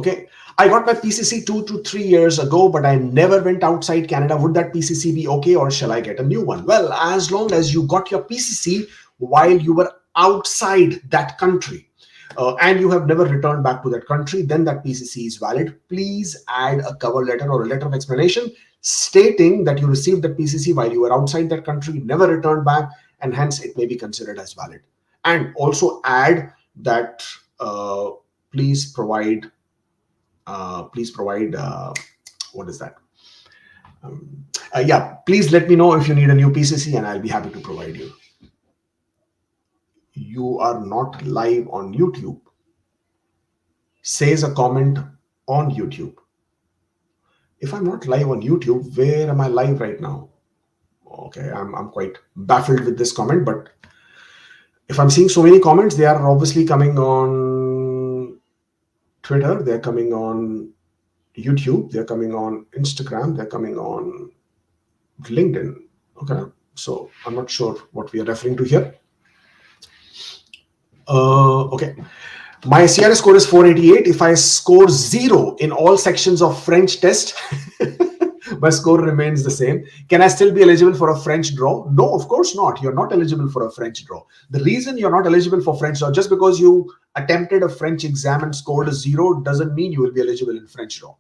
Okay, I got my PCC 2 to 3 years ago, but I never went outside Canada. Would that PCC be okay, or shall I get a new one? Well, as long as you got your PCC while you were outside that country, and you have never returned back to that country, then that PCC is valid. Please add a cover letter or a letter of explanation stating that you received that PCC while you were outside that country, never returned back, and hence it may be considered as valid. And also add that please provide what is that? Yeah, please let me know if you need a new PCC and I'll be happy to provide you. You are not live on YouTube, says a comment on YouTube. If I'm not live on YouTube, where am I live right now? Okay, I'm quite baffled with this comment, but if I'm seeing so many comments, they are obviously coming on Twitter, they're coming on YouTube, they're coming on Instagram, they're coming on LinkedIn. Okay, so I'm not sure what we are referring to here. Okay, my CRS score is 488. If I score 0 in all sections of French test, my score remains the same. Can I still be eligible for a French draw? No, of course not. You're not eligible for a French draw. The reason you're not eligible for French draw, just because you attempted a French exam and scored a 0 doesn't mean you will be eligible in French draw.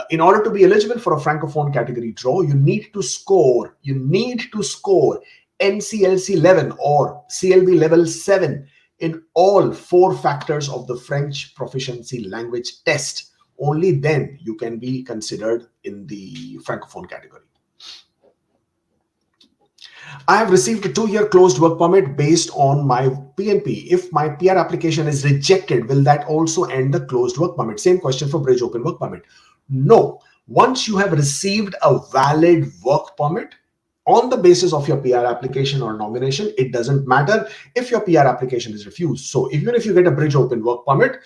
In order to be eligible for a Francophone category draw, you need to score NCLC 11 or CLB level 7 in all 4 factors of the French proficiency language test. Only then you can be considered in the Francophone category. I have received a 2-year closed work permit based on my PNP. If my PR application is rejected, will that also end the closed work permit? Same question for Bridge Open Work Permit. No. Once you have received a valid work permit, on the basis of your PR application or nomination, it doesn't matter if your PR application is refused. So even if you get a Bridge Open Work Permit,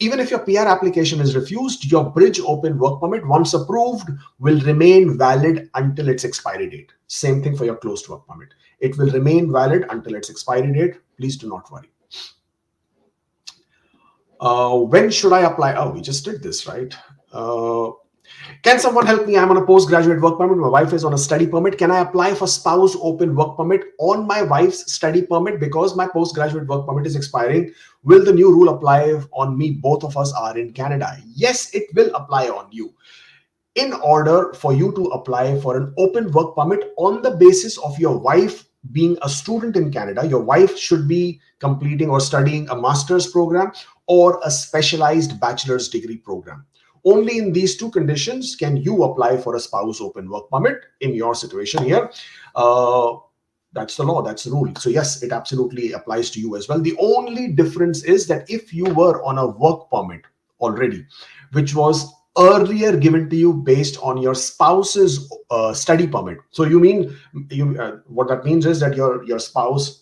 even if your PR application is refused, your Bridge Open Work Permit, once approved, will remain valid until its expiry date. Same thing for your closed work permit. It will remain valid until its expiry date. Please do not worry. When should I apply? Oh, we just did this, right? Can someone help me? I'm on a postgraduate work permit. My wife is on a study permit. Can I apply for spouse open work permit on my wife's study permit because my postgraduate work permit is expiring? Will the new rule apply on me? Both of us are in Canada. Yes, it will apply on you. In order for you to apply for an open work permit on the basis of your wife being a student in Canada, your wife should be completing or studying a master's program or a specialized bachelor's degree program. Only in these 2 conditions can you apply for a spouse open work permit in your situation here. That's the law, that's the rule. So yes, it absolutely applies to you as well. The only difference is that if you were on a work permit already, which was earlier given to you based on your spouse's study permit. So you mean, what that means is that your spouse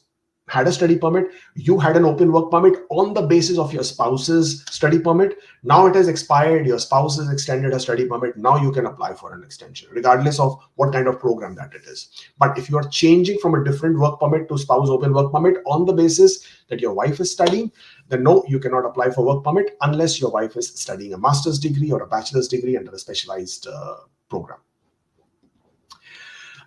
had a study permit, you had an open work permit on the basis of your spouse's study permit. Now it has expired, your spouse has extended a study permit. Now you can apply for an extension, regardless of what kind of program that it is. But if you are changing from a different work permit to spouse open work permit on the basis that your wife is studying, then no, you cannot apply for work permit unless your wife is studying a master's degree or a bachelor's degree under a specialized program.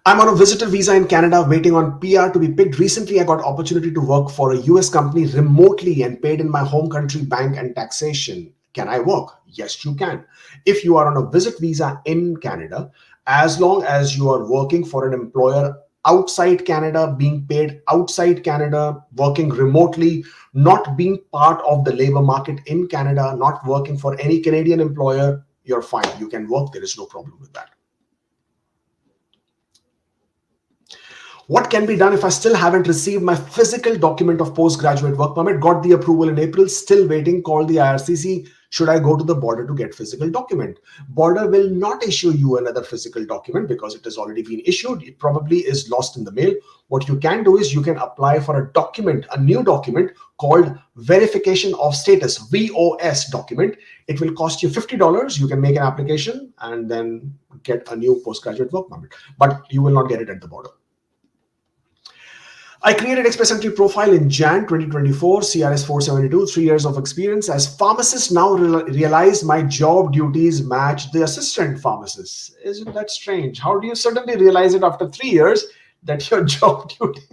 I'm on a visitor visa in Canada waiting on PR to be picked. Recently, I got opportunity to work for a US company remotely and paid in my home country bank and taxation. Can I work? Yes, you can. If you are on a visit visa in Canada, as long as you are working for an employer outside Canada, being paid outside Canada, working remotely, not being part of the labor market in Canada, not working for any Canadian employer, you're fine. You can work. There is no problem with that. What can be done if I still haven't received my physical document of postgraduate work permit? Got the approval in April, still waiting, call the IRCC. Should I go to the border to get physical document? Border will not issue you another physical document because it has already been issued. It probably is lost in the mail. What you can do is you can apply for a document, a new document called Verification of Status, VOS document. It will cost you $50. You can make an application and then get a new postgraduate work permit, but you will not get it at the border. I created Express Entry profile in Jan 2024, CRS 472, 3 years of experience. As pharmacist, now realize my job duties match the assistant pharmacist. Isn't that strange? How do you suddenly realize it after 3 years that your job duty?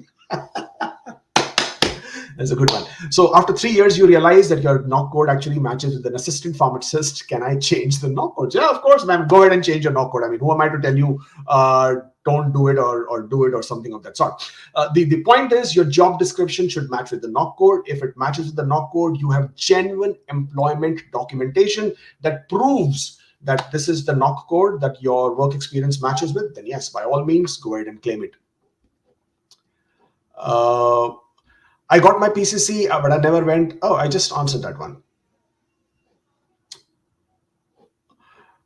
That's a good one. So after 3 years, you realize that your NOC code actually matches with an assistant pharmacist. Can I change the NOC code? Yeah, of course, ma'am. Go ahead and change your NOC code. I mean, who am I to tell you don't do it or do it or something of that sort? The point is your job description should match with the NOC code. If it matches with the NOC code, you have genuine employment documentation that proves that this is the NOC code that your work experience matches with. Then yes, by all means, go ahead and claim it. I got my PCC, but I never went. Oh, I just answered that one.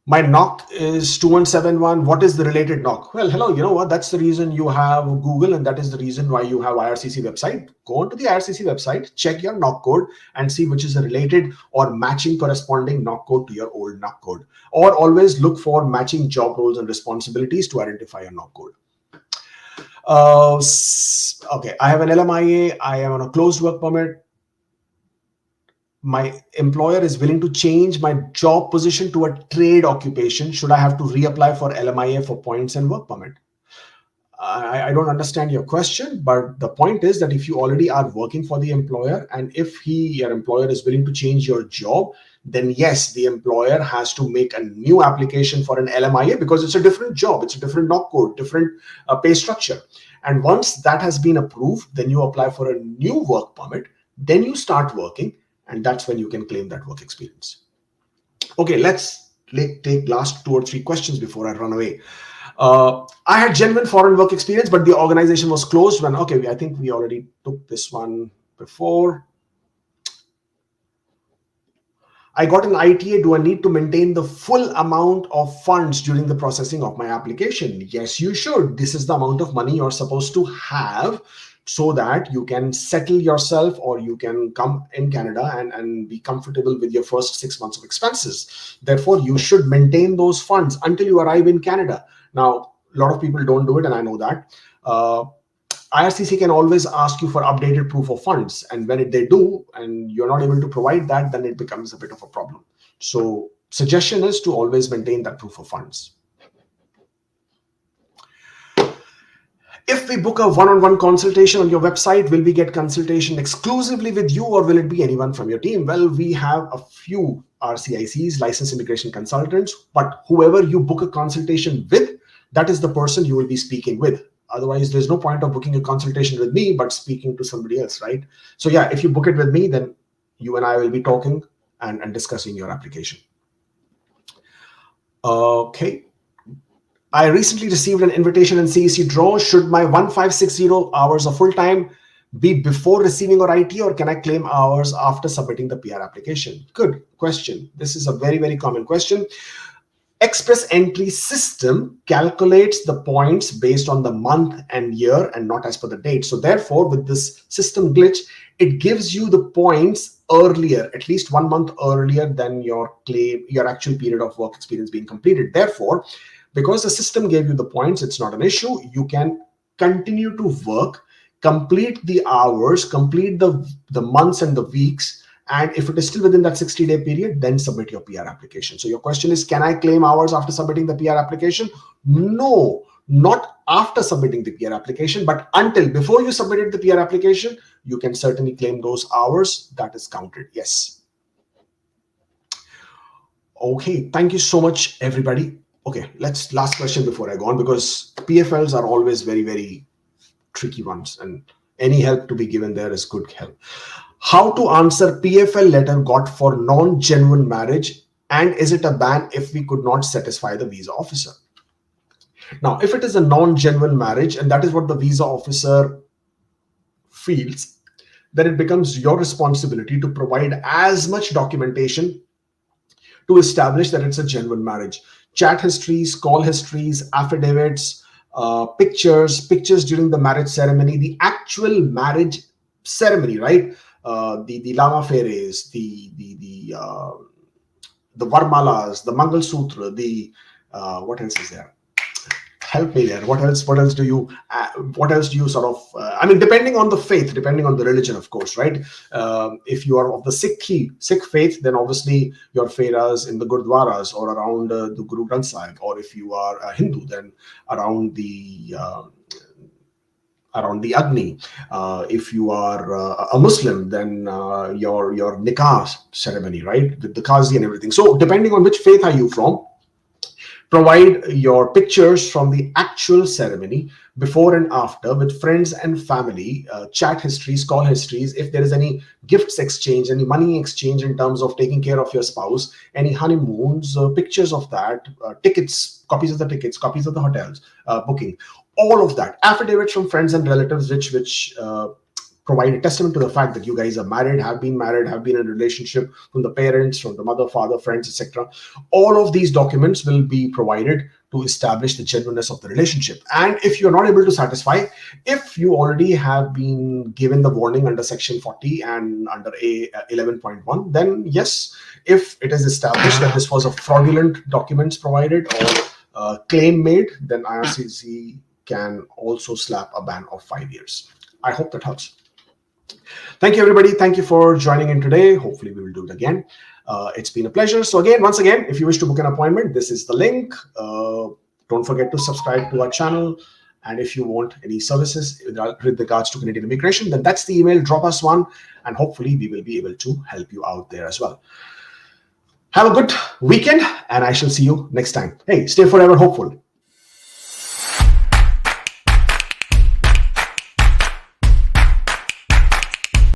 My NOC is 2171. What is the related NOC? Well, hello, you know what? That's the reason you have Google, and that is the reason why you have IRCC website. Go onto the IRCC website, check your NOC code, and see which is a related or matching corresponding NOC code to your old NOC code. Or always look for matching job roles and responsibilities to identify your NOC code. Okay, I have an LMIA. I am on a closed work permit. My employer is willing to change my job position to a trade occupation. Should I have to reapply for LMIA for points and work permit? I don't understand your question, but the point is that if you already are working for the employer, and if your employer is willing to change your job, then yes, the employer has to make a new application for an LMIA because it's a different job, it's a different NOC code, different pay structure. And once that has been approved, then you apply for a new work permit, then you start working, and that's when you can claim that work experience. Okay, let's take last 2 or 3 questions before I run away. I had genuine foreign work experience, but the organization was closed when, okay, I think we already took this one before. I got an ITA. Do I need to maintain the full amount of funds during the processing of my application? Yes, you should. This is the amount of money you're supposed to have so that you can settle yourself or you can come in Canada and be comfortable with your first 6 months of expenses. Therefore, you should maintain those funds until you arrive in Canada. Now, a lot of people don't do it, and I know that. IRCC can always ask you for updated proof of funds. And when they do, and you're not able to provide that, then it becomes a bit of a problem. So suggestion is to always maintain that proof of funds. If we book a one-on-one consultation on your website, will we get consultation exclusively with you or will it be anyone from your team? Well, we have a few RCICs, licensed immigration consultants, but whoever you book a consultation with, that is the person you will be speaking with. Otherwise, there's no point of booking a consultation with me, but speaking to somebody else, right? So yeah, if you book it with me, then you and I will be talking and discussing your application. Okay. I recently received an invitation in CEC draw. Should my 1560 hours of full-time be before receiving or IT, or can I claim hours after submitting the PR application? Good question. This is a very, very common question. Express Entry system calculates the points based on the month and year and not as per the date. So therefore, with this system glitch, it gives you the points earlier, at least 1 month earlier than your claim, your actual period of work experience being completed. Therefore, because the system gave you the points, it's not an issue. You can continue to work, complete the hours, complete the months and the weeks. And if it is still within that 60-day period, then submit your PR application. So your question is, can I claim hours after submitting the PR application? No, not after submitting the PR application, but before you submitted the PR application, you can certainly claim those hours. That is counted, yes. Okay, thank you so much, everybody. Okay, last question before I go on, because PFLs are always very, very tricky ones, and any help to be given there is good help. How to answer PFL letter got for non-genuine marriage, and is it a ban if we could not satisfy the visa officer? Now, if it is a non-genuine marriage, and that is what the visa officer feels, then it becomes your responsibility to provide as much documentation to establish that it's a genuine marriage. Chat histories, call histories, affidavits, pictures during the marriage ceremony, the actual marriage ceremony, right? The lama fairies, the varmalas, the Mangal Sutra, what else is there? Help me there. What else? What else do you? What else do you sort of? I mean, depending on the faith, depending on the religion, of course, right? If you are of the Sikh faith, then obviously your fairas in the gurdwaras or around the Guru Granth Sahib, or if you are a Hindu, then around the Agni. If you are a Muslim, then your nikah ceremony, right, with the qazi and everything. So depending on which faith are you from, provide your pictures from the actual ceremony before and after with friends and family, chat histories, call histories. If there is any gifts exchange, any money exchange in terms of taking care of your spouse, any honeymoons, pictures of that, tickets, copies of the tickets, copies of the hotels, booking, all of that, affidavits from friends and relatives, which provide a testament to the fact that you guys are married, have been in a relationship, from the parents, from the mother, father, friends, etc. All of these documents will be provided to establish the genuineness of the relationship. And if you're not able to satisfy, if you already have been given the warning under section 40 and under a 11.1, then yes, if it is established that this was a fraudulent documents provided or claim made, then IRCC can also slap a ban of 5 years. I hope that helps. Thank you, everybody. Thank you for joining in today. Hopefully we will do it again. It's been a pleasure. So again, once again, if you wish to book an appointment, this is the link. Don't forget to subscribe to our channel. And if you want any services with regards to Canadian immigration, then that's the email. Drop us one, and hopefully we will be able to help you out there as well. Have a good weekend, and I shall see you next time. Hey, stay forever hopeful.